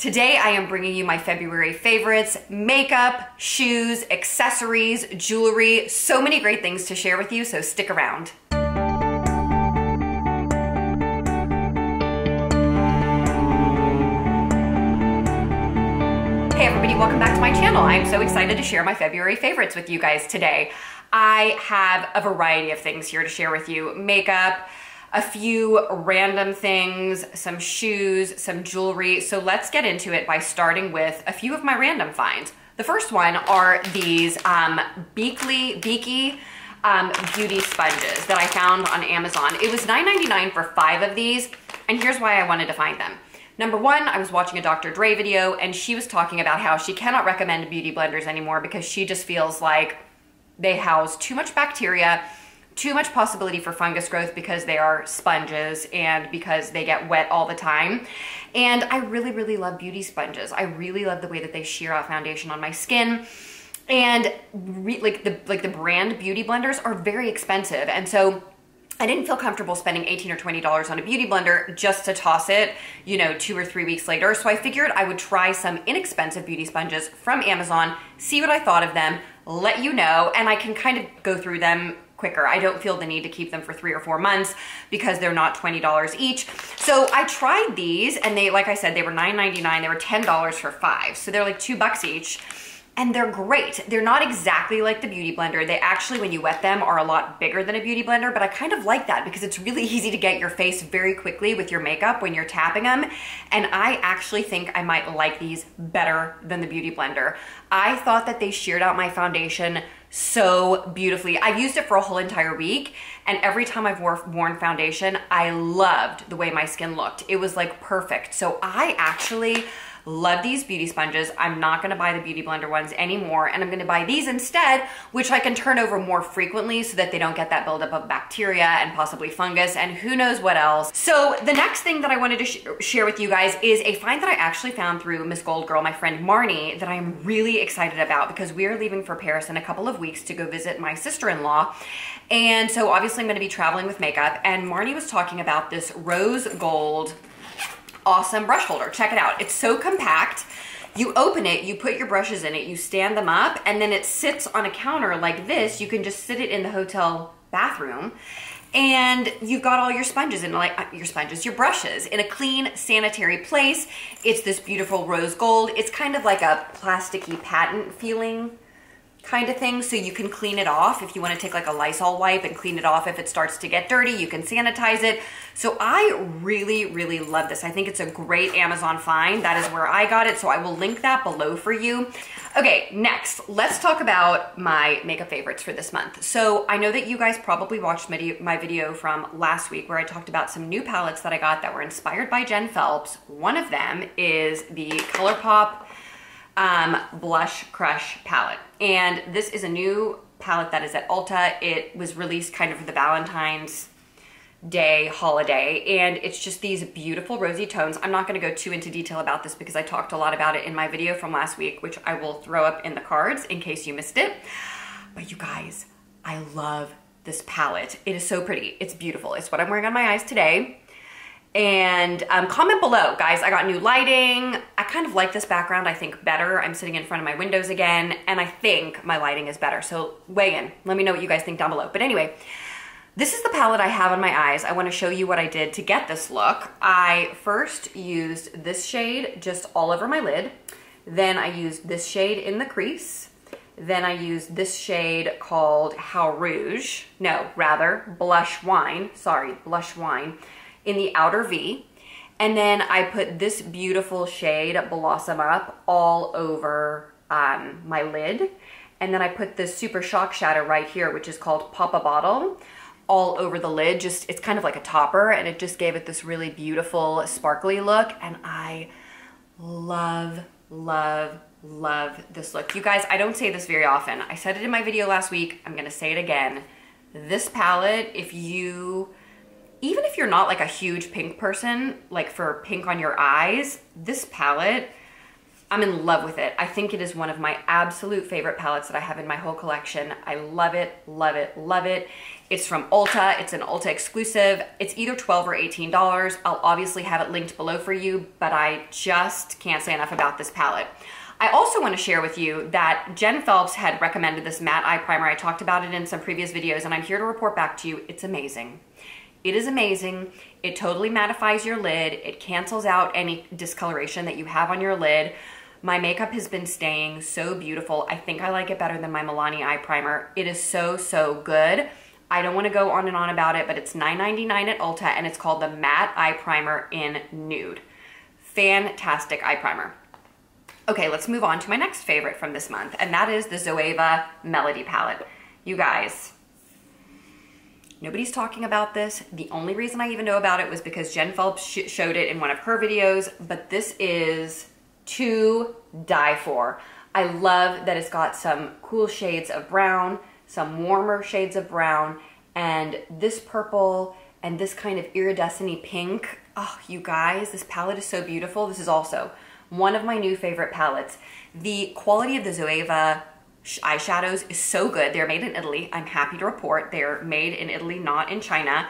Today I am bringing you my February favorites, makeup, shoes, accessories, jewelry, so many great things to share with you, so stick around. Hey everybody, welcome back to my channel. I am so excited to share my February favorites with you guys today. I have a variety of things here to share with you. Makeup, a few random things, some shoes, some jewelry. So let's get into it by starting with a few of my random finds. The first one are these Beaky beauty sponges that I found on Amazon. It was $9.99 for 5 of these, and here's why I wanted to find them. Number one, I was watching a Dr. Dre video and she was talking about how she cannot recommend beauty blenders anymore because she just feels like they house too much bacteria, too much possibility for fungus growth because they are sponges and because they get wet all the time. And I really, really love beauty sponges. I really love the way that they shear out foundation on my skin. And the brand beauty blenders are very expensive. And so I didn't feel comfortable spending $18 or $20 on a beauty blender just to toss it, 2 or 3 weeks later. So I figured I would try some inexpensive beauty sponges from Amazon, see what I thought of them, let you know, and I can kind of go through them quicker. I don't feel the need to keep them for 3 or 4 months because they're not $20 each. So I tried these and they, like I said, they were $9.99. They were $10 for 5. So they're like $2 each. And they're great. They're not exactly like the beauty blender. They actually, when you wet them, are a lot bigger than a beauty blender, but I kind of like that because it's really easy to get your face very quickly with your makeup when you're tapping them. And I actually think I might like these better than the beauty blender. I thought that they sheared out my foundation so beautifully. I've used it for a whole entire week, and every time I've worn foundation, I loved the way my skin looked. It was like perfect. So I actually love these beauty sponges. I'm not gonna buy the beauty blender ones anymore, and I'm gonna buy these instead, which I can turn over more frequently so that they don't get that buildup of bacteria and possibly fungus and who knows what else. So the next thing that I wanted to share with you guys is a find that I actually found through Miss Gold Girl, my friend Marnie, that I'm really excited about because we are leaving for Paris in a couple of weeks to go visit my sister-in-law. And so obviously I'm gonna be traveling with makeup, and Marnie was talking about this rose gold awesome brush holder. Check it out. It's so compact. You open it, you put your brushes in it, you stand them up, and then it sits on a counter like this. You can just sit it in the hotel bathroom, and you've got all your sponges in, your brushes in a clean, sanitary place. It's this beautiful rose gold. It's kind of like a plasticky patent feeling kind of thing, so you can clean it off. If you want to take like a Lysol wipe and clean it off if it starts to get dirty, you can sanitize it. So I really, really love this. I think it's a great Amazon find. That is where I got it, so I will link that below for you. Okay, next, let's talk about my makeup favorites for this month. So I know that you guys probably watched my video from last week where I talked about some new palettes that I got that were inspired by Jen Phelps. One of them is the ColourPop Blush Crush palette. And this is a new palette that is at Ulta. It was released kind of for the Valentine's Day holiday, and it's just these beautiful rosy tones. I'm not going to go too into detail about this because I talked a lot about it in my video from last week, which I will throw up in the cards in case you missed it. But you guys, I love this palette. It is so pretty. It's beautiful. It's what I'm wearing on my eyes today. And comment below, guys. I got new lighting. I kind of like this background, I think, better. I'm sitting in front of my windows again, and I think my lighting is better. So weigh in. Let me know what you guys think down below. But anyway, this is the palette I have on my eyes. I want to show you what I did to get this look. I first used this shade just all over my lid. Then I used this shade in the crease. Then I used this shade called Blush Wine. Sorry, Blush Wine, in the outer V. And then I put this beautiful shade Blossom Up all over my lid. And then I put this Super Shock Shadow right here, which is called Pop a Bottle, all over the lid. It's kind of like a topper, and it just gave it this really beautiful sparkly look. And I love, love, love this look. You guys, I don't say this very often. I said it in my video last week. I'm gonna say it again. This palette, even if you're not like a huge pink person, like for pink on your eyes, this palette I'm in love with it. I think it is one of my absolute favorite palettes that I have in my whole collection. I love it, love it, love it. It's from Ulta. It's an Ulta exclusive. It's either $12 or $18. I'll obviously have it linked below for you, but I just can't say enough about this palette. I also want to share with you that Jen Phelps had recommended this matte eye primer. I talked about it in some previous videos, and I'm here to report back to you. It's amazing. It is amazing. It totally mattifies your lid. It cancels out any discoloration that you have on your lid. My makeup has been staying so beautiful. I think I like it better than my Milani eye primer. It is so, so good. I don't want to go on and on about it, but it's $9.99 at Ulta, and it's called the Matte Eye Primer in Nude. Fantastic eye primer. Okay, let's move on to my next favorite from this month, and that is the Zoeva Melody palette. You guys, nobody's talking about this. The only reason I even know about it was because Jen Phelps showed it in one of her videos, but this is to die for. I love that it's got some cool shades of brown, some warmer shades of brown, and this purple and this kind of iridescent-y pink. Oh, you guys, this palette is so beautiful. This is also one of my new favorite palettes. The quality of the Zoeva eyeshadows is so good. They're made in Italy. I'm happy to report they're made in Italy, not in China.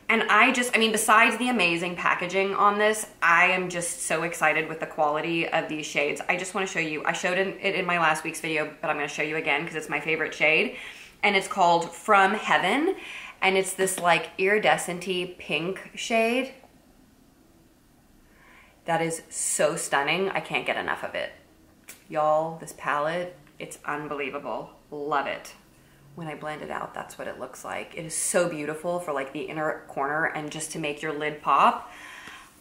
And I mean, besides the amazing packaging on this, I am just so excited with the quality of these shades. I just want to show you. I showed it in my last week's video, but I'm going to show you again because it's my favorite shade. And it's called From Heaven. And it's this like iridescent-y pink shade. That is so stunning. I can't get enough of it. Y'all, this palette, it's unbelievable. Love it. When I blend it out, that's what it looks like. It is so beautiful for like the inner corner and just to make your lid pop.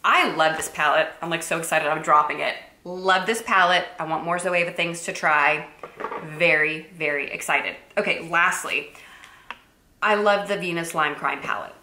I love this palette. I'm like so excited I'm dropping it. Love this palette. I want more Zoeva things to try. Very, very excited. Okay, lastly, I love the Venus Lime Crime palette.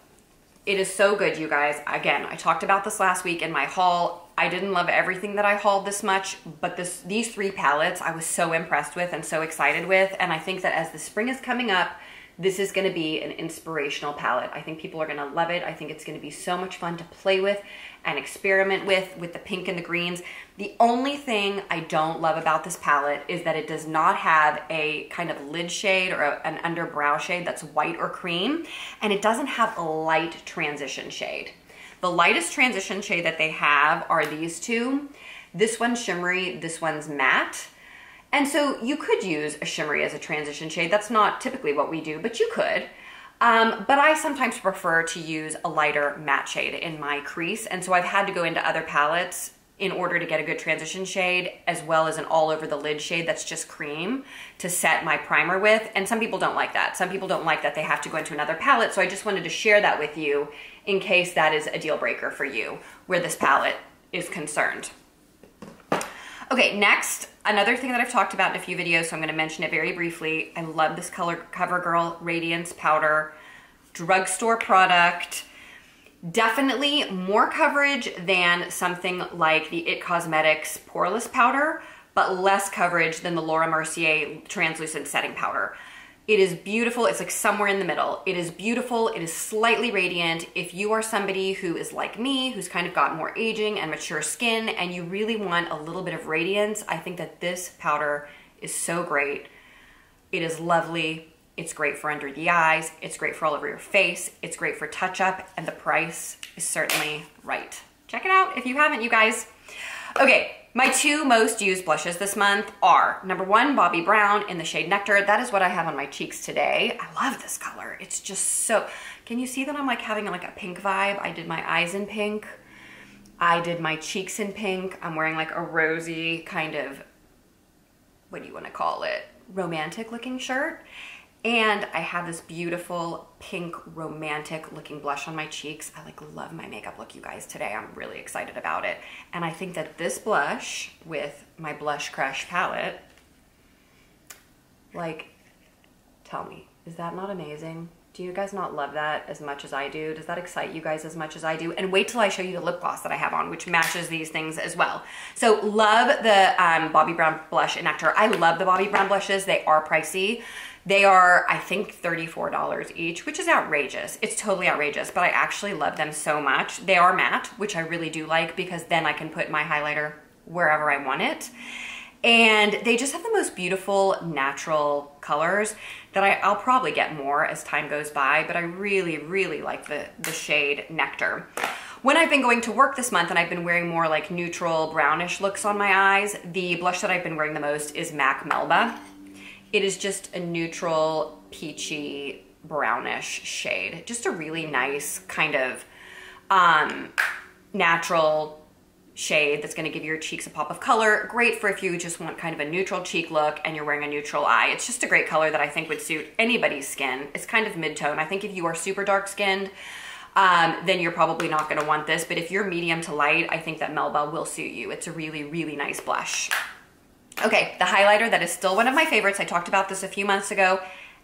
It is so good, you guys. Again, I talked about this last week in my haul. I didn't love everything that I hauled this much, but these three palettes I was so impressed with and so excited with. And I think that as the spring is coming up, this is going to be an inspirational palette. I think people are going to love it. I think it's going to be so much fun to play with and experiment with the pink and the greens. The only thing I don't love about this palette is that it does not have a kind of lid shade or an under brow shade that's white or cream, and it doesn't have a light transition shade. The lightest transition shade that they have are these two. This one's shimmery, this one's matte. And so you could use a shimmery as a transition shade. That's not typically what we do, but you could. But I sometimes prefer to use a lighter matte shade in my crease. And so I've had to go into other palettes in order to get a good transition shade, as well as an all over the lid shade that's just cream to set my primer with. And some people don't like that. Some people don't like that they have to go into another palette. So I just wanted to share that with you in case that is a deal breaker for you where this palette is concerned. Okay, next, another thing that I've talked about in a few videos, so I'm gonna mention it very briefly. I love this color, Covergirl Radiance Powder, drugstore product. Definitely more coverage than something like the IT Cosmetics Poreless Powder, but less coverage than the Laura Mercier Translucent Setting Powder. It is beautiful. It's like somewhere in the middle. It is beautiful. It is slightly radiant. If you are somebody who is like me, who's kind of got more aging and mature skin, and you really want a little bit of radiance, I think that this powder is so great. It is lovely. It's great for under the eyes. It's great for all over your face. It's great for touch-up, and the price is certainly right. Check it out if you haven't, you guys. Okay, my two most used blushes this month are, number one, Bobbi Brown in the shade Nectar. That is what I have on my cheeks today. I love this color. It's just so, can you see that I'm like having like a pink vibe? I did my eyes in pink. I did my cheeks in pink. I'm wearing like a rosy kind of, what do you want to call it? Romantic looking shirt. And I have this beautiful pink romantic looking blush on my cheeks. I like love my makeup look, you guys, today. I'm really excited about it. And I think that this blush with my Blush Crush palette, like, tell me, is that not amazing? Do you guys not love that as much as I do? Does that excite you guys as much as I do? And wait till I show you the lip gloss that I have on, which matches these things as well. So love the Bobbi Brown blush in Nectar. I love the Bobbi Brown blushes. They are pricey. They are, I think, $34 each, which is outrageous. It's totally outrageous, but I actually love them so much. They are matte, which I really do like because then I can put my highlighter wherever I want it. And they just have the most beautiful natural colors that I'll probably get more as time goes by, but I really, really like the shade Nectar. When I've been going to work this month and I've been wearing more like neutral brownish looks on my eyes, the blush that I've been wearing the most is MAC Melba. It is just a neutral, peachy, brownish shade. Just a really nice kind of natural shade that's going to give your cheeks a pop of color. Great for if you just want kind of a neutral cheek look and you're wearing a neutral eye. It's just a great color that I think would suit anybody's skin. It's kind of mid-tone. I think if you are super dark skinned, then you're probably not going to want this. But if you're medium to light, I think that Melba will suit you. It's a really, really nice blush. Okay, the highlighter that is still one of my favorites. I talked about this a few months ago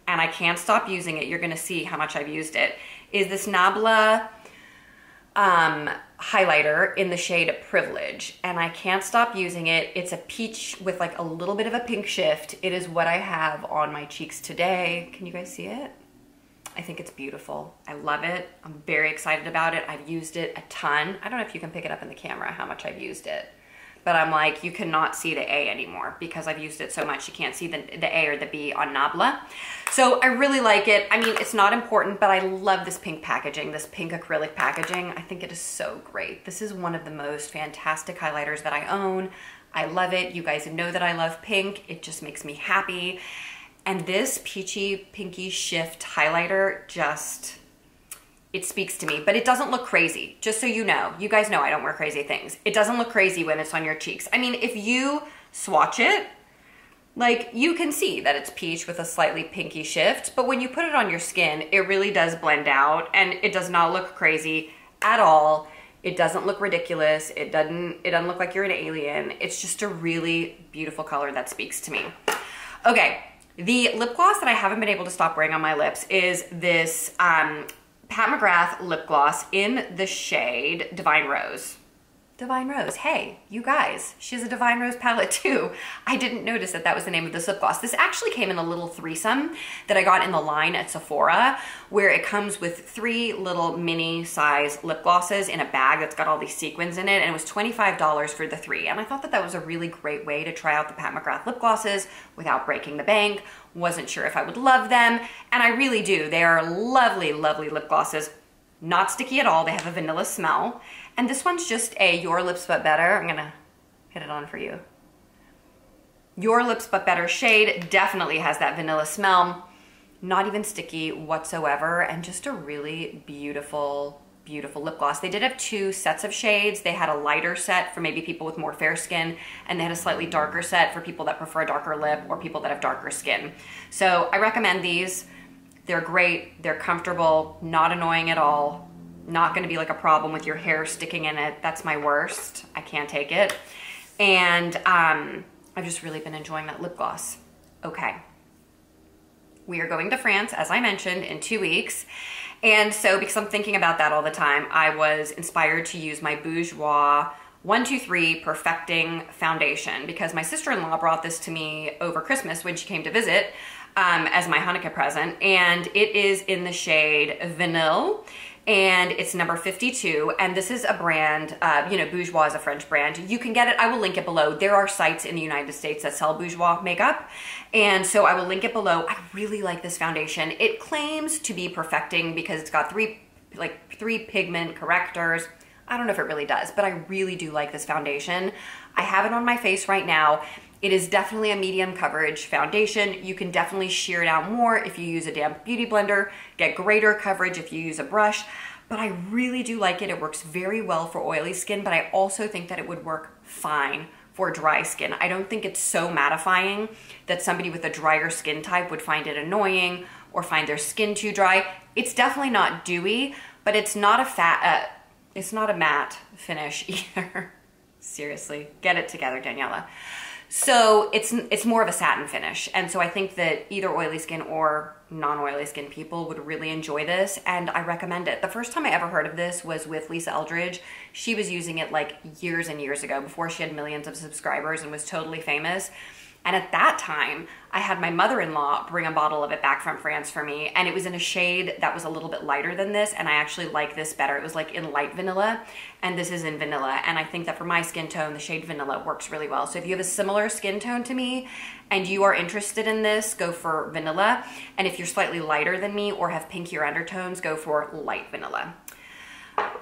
and I can't stop using it. You're going to see how much I've used it. Is this Nabla highlighter in the shade Privilege, and I can't stop using it. It's a peach with like a little bit of a pink shift. It is what I have on my cheeks today. Can you guys see it? I think it's beautiful. I love it. I'm very excited about it. I've used it a ton. I don't know if you can pick it up in the camera how much I've used it, but I'm like, you cannot see the A anymore because I've used it so much. You can't see the A or the B on Nabla. So I really like it. I mean, it's not important, but I love this pink packaging, this pink acrylic packaging. I think it is so great. This is one of the most fantastic highlighters that I own. I love it. You guys know that I love pink. It just makes me happy. And this peachy, pinky shift highlighter just, it speaks to me, but it doesn't look crazy. Just so you know, you guys know I don't wear crazy things. It doesn't look crazy when it's on your cheeks. I mean, if you swatch it, like you can see that it's peach with a slightly pinky shift, but when you put it on your skin, it really does blend out and it does not look crazy at all. It doesn't look ridiculous. It doesn't look like you're an alien. It's just a really beautiful color that speaks to me. Okay, the lip gloss that I haven't been able to stop wearing on my lips is this Pat McGrath lip gloss in the shade Divine Rose. Divine Rose, hey, you guys, she has a Divine Rose palette too. I didn't notice that that was the name of this lip gloss. This actually came in a little threesome that I got in the line at Sephora, where it comes with 3 little mini size lip glosses in a bag that's got all these sequins in it, and it was $25 for the 3. And I thought that that was a really great way to try out the Pat McGrath lip glosses without breaking the bank. Wasn't sure if I would love them, and I really do. They are lovely, lovely lip glosses. Not sticky at all. They have a vanilla smell. And this one's just a Your Lips But Better. I'm gonna hit it on for you. Your Lips But Better shade definitely has that vanilla smell. Not even sticky whatsoever, and just a really beautiful, beautiful lip gloss. They did have 2 sets of shades. They had a lighter set for maybe people with more fair skin, and they had a slightly darker set for people that prefer a darker lip or people that have darker skin. So I recommend these. They're great, they're comfortable, not annoying at all. Not gonna be like a problem with your hair sticking in it. That's my worst. I can't take it. And I've just really been enjoying that lip gloss. Okay. We are going to France, as I mentioned, in 2 weeks. And so, because I'm thinking about that all the time, I was inspired to use my Bourjois 123 Perfecting Foundation because my sister-in-law brought this to me over Christmas when she came to visit as my Hanukkah present. And it is in the shade Vanille. And it's number 52, and this is a brand, you know, Bourjois is a French brand. You can get it, I will link it below. There are sites in the United States that sell Bourjois makeup, and so I will link it below. I really like this foundation. It claims to be perfecting because it's got 3 pigment correctors. I don't know if it really does, but I really do like this foundation. I have it on my face right now. It is definitely a medium coverage foundation. You can definitely sheer it out more if you use a damp beauty blender, get greater coverage if you use a brush, but I really do like it. It works very well for oily skin, but I also think that it would work fine for dry skin. I don't think it's so mattifying that somebody with a drier skin type would find it annoying or find their skin too dry. It's definitely not dewy, but it's not a matte finish either. Seriously, get it together, Daniela. So it's more of a satin finish. And so I think that either oily skin or non-oily skin people would really enjoy this, and I recommend it. The first time I ever heard of this was with Lisa Eldridge. She was using it like years and years ago before she had millions of subscribers and was totally famous. And at that time, I had my mother-in-law bring a bottle of it back from France for me, and it was in a shade that was a little bit lighter than this, and I actually like this better. It was like in light vanilla, and this is in vanilla, and I think that for my skin tone, the shade vanilla works really well. So if you have a similar skin tone to me and you are interested in this, go for vanilla. And if you're slightly lighter than me or have pinkier undertones, go for light vanilla.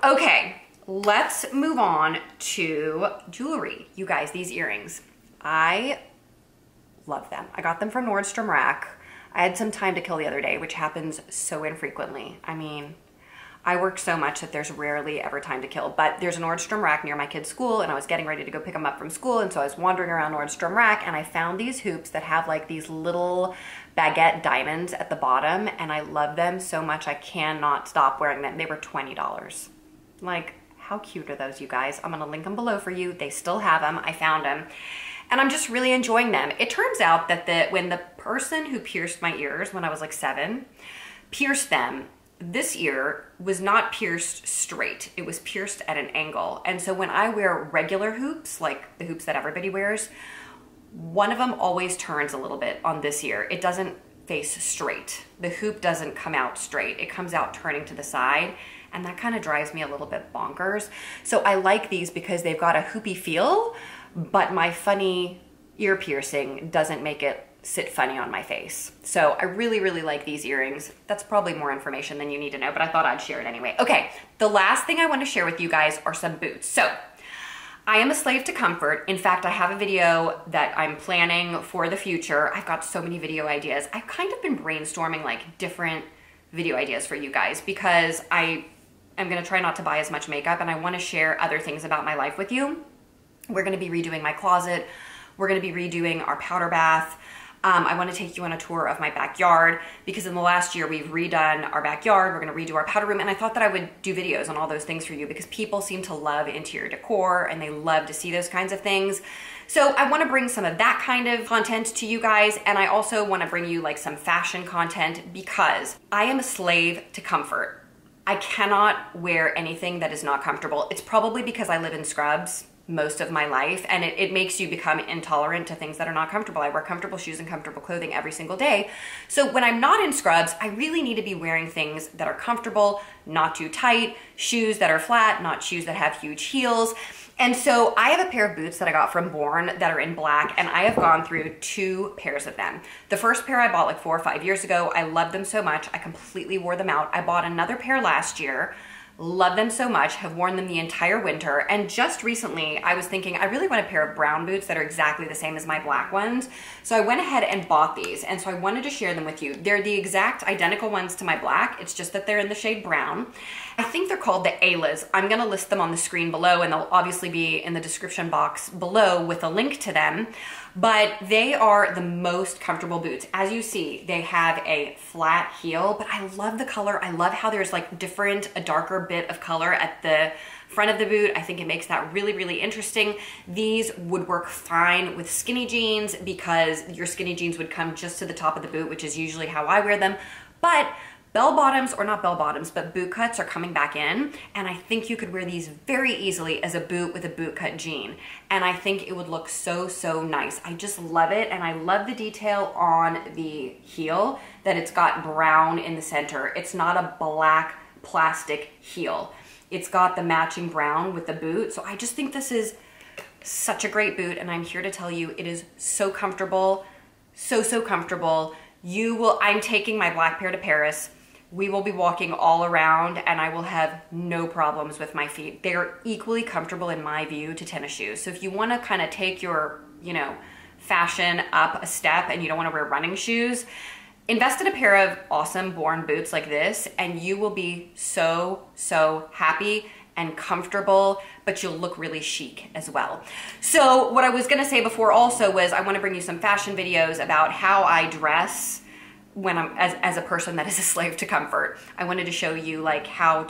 Okay, let's move on to jewelry. You guys, these earrings, I love them. I got them from Nordstrom Rack. I had some time to kill the other day, which happens so infrequently. I mean, I work so much that there's rarely ever time to kill, but there's a Nordstrom Rack near my kid's school, and I was getting ready to go pick them up from school, and so I was wandering around Nordstrom Rack, and I found these hoops that have like these little baguette diamonds at the bottom, and I love them so much I cannot stop wearing them. They were $20. Like, how cute are those, you guys? I'm gonna link them below for you. They still have them. I found them. And I'm just really enjoying them. It turns out that when the person who pierced my ears when I was like 7 pierced them, this ear was not pierced straight. It was pierced at an angle. And so when I wear regular hoops, like the hoops that everybody wears, one of them always turns a little bit on this ear. It doesn't face straight. The hoop doesn't come out straight. It comes out turning to the side. And that kind of drives me a little bit bonkers. So I like these because they've got a hoopy feel, but my funny ear piercing doesn't make it sit funny on my face. So I really, really like these earrings. That's probably more information than you need to know, but I thought I'd share it anyway. Okay, the last thing I want to share with you guys are some boots. So I am a slave to comfort. In fact, I have a video that I'm planning for the future. I've got so many video ideas. I've kind of been brainstorming like different video ideas for you guys because I'm gonna try not to buy as much makeup, and I wanna share other things about my life with you. We're gonna be redoing my closet. We're gonna be redoing our powder bath. I wanna take you on a tour of my backyard because in the last year we've redone our backyard. We're gonna redo our powder room, and I thought that I would do videos on all those things for you because people seem to love interior decor and they love to see those kinds of things. So I wanna bring some of that kind of content to you guys, and I also wanna bring you like some fashion content because I am a slave to comfort. I cannot wear anything that is not comfortable. It's probably because I live in scrubs most of my life, and it makes you become intolerant to things that are not comfortable. I wear comfortable shoes and comfortable clothing every single day. So when I'm not in scrubs, I really need to be wearing things that are comfortable, not too tight, shoes that are flat, not shoes that have huge heels. And so I have a pair of boots that I got from Born that are in black, and I have gone through 2 pairs of them. The first pair I bought like 4 or 5 years ago. I loved them so much. I completely wore them out. I bought another pair last year. Love them so much, have worn them the entire winter. And just recently I was thinking I really want a pair of brown boots that are exactly the same as my black ones. So I went ahead and bought these, and so I wanted to share them with you. They're the exact identical ones to my black. It's just that they're in the shade brown. I think they're called the Aylas. I'm gonna list them on the screen below, and they'll obviously be in the description box below with a link to them. But they are the most comfortable boots. As you see, they have a flat heel, but I love the color. I love how there's like a darker bit of color at the front of the boot. I think it makes that really, really interesting. These would work fine with skinny jeans because your skinny jeans would come just to the top of the boot, which is usually how I wear them. But bell bottoms, or not bell bottoms, but boot cuts are coming back in, and I think you could wear these very easily as a boot with a boot cut jean, and I think it would look so, so nice. I just love it, and I love the detail on the heel that it's got brown in the center. It's not a black plastic heel. It's got the matching brown with the boot, so I just think this is such a great boot, and I'm here to tell you it is so comfortable, so, so comfortable. I'm taking my black pair to Paris. We will be walking all around and I will have no problems with my feet. They are equally comfortable in my view to tennis shoes. So if you want to kind of take your, fashion up a step and you don't want to wear running shoes, invest in a pair of awesome Born boots like this and you will be so, so happy and comfortable, but you'll look really chic as well. So what I was gonna say before also was I wanna bring you some fashion videos about how I dress when I'm as a person that is a slave to comfort. I wanted to show you how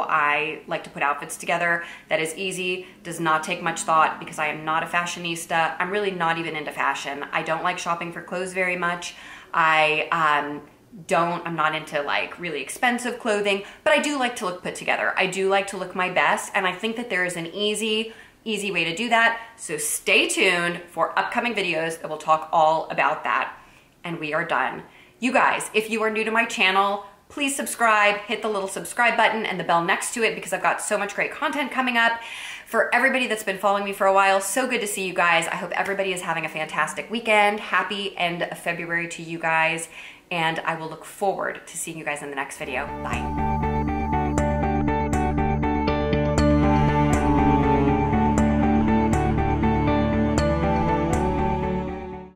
I like to put outfits together that is easy, does not take much thought because I am not a fashionista. I'm really not even into fashion. I don't like shopping for clothes very much. I'm not into really expensive clothing, but I do like to look put together. I do like to look my best, and I think that there is an easy easy way to do that. So stay tuned for upcoming videos that will talk all about that. And we are done. You guys, if you are new to my channel, please subscribe, hit the little subscribe button and the bell next to it because I've got so much great content coming up. For everybody that's been following me for a while, so good to see you guys. I hope everybody is having a fantastic weekend. Happy end of February to you guys. And I will look forward to seeing you guys in the next video. Bye.